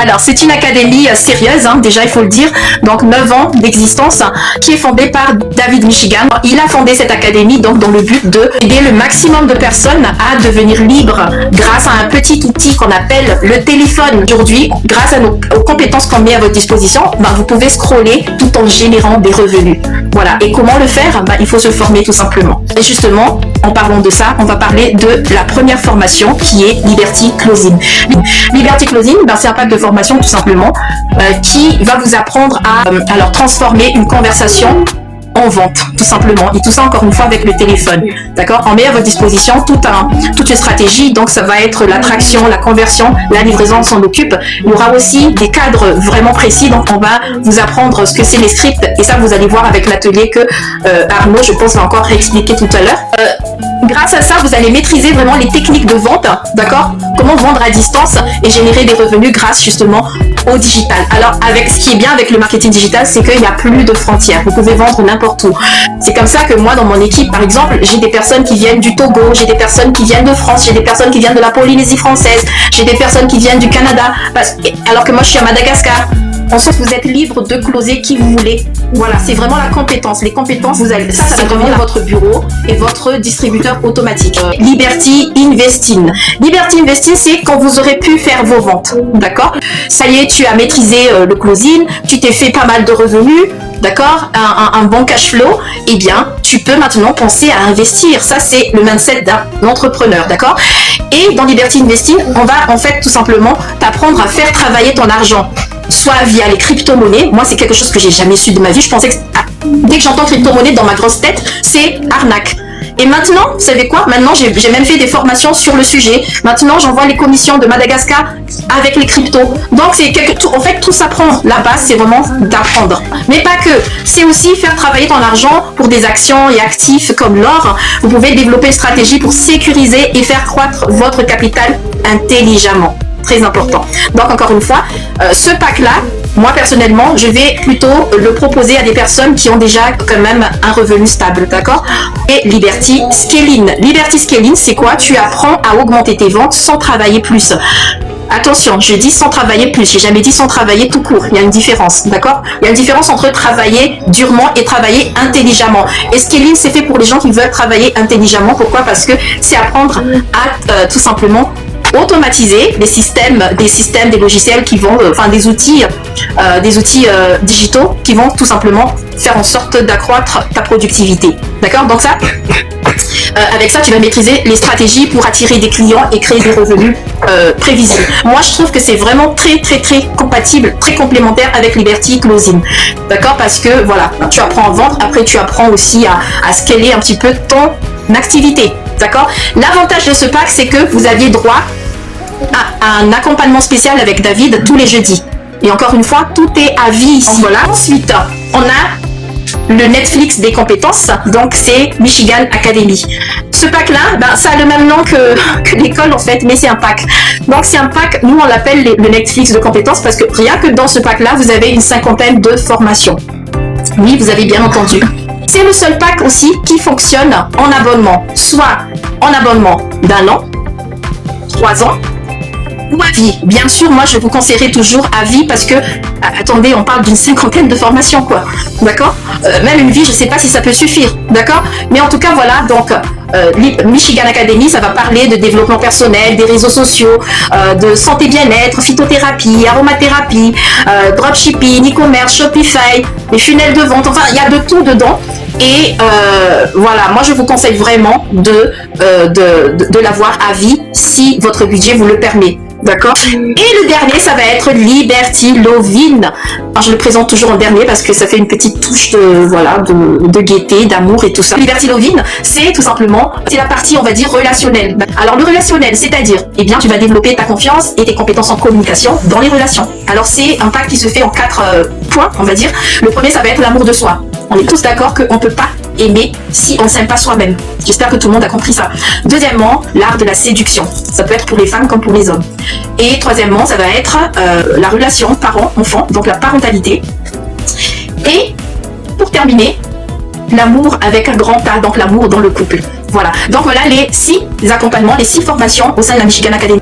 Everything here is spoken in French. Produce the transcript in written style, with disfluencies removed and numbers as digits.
Alors, c'est une académie sérieuse, hein, déjà il faut le dire, donc 9 ans d'existence, qui est fondée par David Michigan. Il a fondé cette académie donc dans le but d'aider le maximum de personnes à devenir libres grâce à un petit outil qu'on appelle le téléphone. Aujourd'hui, grâce aux compétences qu'on met à votre disposition, vous pouvez scroller tout en générant des revenus. Voilà. Et comment le faire? Il faut se former tout simplement. Et justement, en parlant de ça, on va parler de la première formation qui est Liberty Closing. Liberty Closing, c'est un pack de formation tout simplement qui va vous apprendre à alors transformer une conversation en vente, tout simplement. Et tout ça, encore une fois, avec le téléphone. D'accord? On met à votre disposition toute une stratégie. Donc, ça va être l'attraction, la conversion, la livraison, on s'en occupe. Il y aura aussi des cadres vraiment précis. Donc, on va vous apprendre ce que c'est les scripts. Et ça, vous allez voir avec l'atelier que Arnaud, je pense, va encore réexpliquer tout à l'heure. Grâce à ça, vous allez maîtriser vraiment les techniques de vente. D'accord? Comment vendre à distance et générer des revenus grâce, justement, au digital. Alors, avec ce qui est bien avec le marketing digital, c'est qu'il n'y a plus de frontières. Vous pouvez vendre n'importe où. C'est comme ça que moi, dans mon équipe, par exemple, j'ai des personnes qui viennent du Togo, j'ai des personnes qui viennent de France, j'ai des personnes qui viennent de la Polynésie française, j'ai des personnes qui viennent du Canada, alors que moi, je suis à Madagascar. Ensuite, vous êtes libre de closer qui vous voulez. Voilà, c'est vraiment la compétence. Les compétences, ça va devenir votre bureau et votre distributeur automatique. Liberty Investing. Liberty Investing, c'est quand vous aurez pu faire vos ventes. D'accord? Ça y est, tu as maîtrisé le closing, tu t'es fait pas mal de revenus. D'accord, un bon cash flow, eh bien, tu peux maintenant penser à investir. Ça, c'est le mindset d'un entrepreneur, d'accord? Et dans Liberty Investing, on va en fait tout simplement t'apprendre à faire travailler ton argent, soit via les crypto-monnaies. Moi, c'est quelque chose que j'ai jamais su de ma vie. Je pensais que dès que j'entends crypto-monnaie dans ma grosse tête, c'est arnaque. Et maintenant, vous savez quoi? Maintenant, j'ai même fait des formations sur le sujet. Maintenant, j'envoie les commissions de Madagascar avec les cryptos. Donc, en fait, tout s'apprend. La base, c'est vraiment d'apprendre. Mais pas que. C'est aussi faire travailler ton argent pour des actions et actifs comme l'or. Vous pouvez développer une stratégie pour sécuriser et faire croître votre capital intelligemment. Très important. Donc, encore une fois, ce pack-là, moi, personnellement, je vais plutôt le proposer à des personnes qui ont déjà quand même un revenu stable, d'accord? Et Liberty Scaling. Liberty Scaling, c'est quoi? Tu apprends à augmenter tes ventes sans travailler plus. Attention, je dis sans travailler plus, j'ai jamais dit sans travailler tout court, il y a une différence, d'accord? Il y a une différence entre travailler durement et travailler intelligemment. Et Scaling, c'est fait pour les gens qui veulent travailler intelligemment. Pourquoi? Parce que c'est apprendre à tout simplement automatiser des systèmes, des logiciels qui vont, des outils digitaux qui vont tout simplement faire en sorte d'accroître ta productivité. D'accord? Donc ça, avec ça, tu vas maîtriser les stratégies pour attirer des clients et créer des revenus prévisibles. Moi, je trouve que c'est vraiment très compatible, très complémentaire avec Liberty Closing. D'accord? Parce que voilà, tu apprends à vendre, après tu apprends aussi à scaler un petit peu ton activité. D'accord? L'avantage de ce pack, c'est que vous aviez droit à un accompagnement spécial avec David tous les jeudis. Et encore une fois, tout est à vie ici. Voilà. Ensuite, on a le Netflix des compétences, donc c'est Michigan Academy. Ce pack-là, ça a le même nom que l'école en fait, mais c'est un pack. Donc c'est un pack, nous on l'appelle le Netflix de compétences parce que rien que dans ce pack-là, vous avez une 50aine de formations. Oui, vous avez bien entendu. C'est le seul pack aussi qui fonctionne en abonnement, soit en abonnement d'1 an, 3 ans, ou à vie. Bien sûr, moi je vous conseillerais toujours à vie parce que, attendez, on parle d'une 50aine de formations quoi, d'accord? Même une vie, je sais pas si ça peut suffire, d'accord? Mais en tout cas, voilà, donc Michigan Academy, ça va parler de développement personnel, des réseaux sociaux, de santé bien-être, phytothérapie, aromathérapie, dropshipping, e-commerce, Shopify, les funnels de vente, enfin, il y a de tout dedans. Et voilà, moi je vous conseille vraiment de l'avoir à vie si votre budget vous le permet. D'accord? Et le dernier, ça va être Liberty Lovin. Alors, je le présente toujours en dernier parce que ça fait une petite touche de gaieté, d'amour et tout ça. Liberty Lovin, c'est tout simplement, c'est la partie, on va dire, relationnelle. Alors, le relationnel, c'est-à-dire, eh bien, tu vas développer ta confiance et tes compétences en communication dans les relations. Alors, c'est un pack qui se fait en 4 points, on va dire. Le premier, ça va être l'amour de soi. On est tous d'accord qu'on ne peut pas aimer si on ne s'aime pas soi-même. J'espère que tout le monde a compris ça. Deuxièmement, l'art de la séduction. Ça peut être pour les femmes comme pour les hommes. Et troisièmement, ça va être la relation parent-enfant, donc la parentalité. Et pour terminer, l'amour avec un grand A, donc l'amour dans le couple. Voilà. Donc voilà les 6 accompagnements, les 6 formations au sein de la Michigan Academy.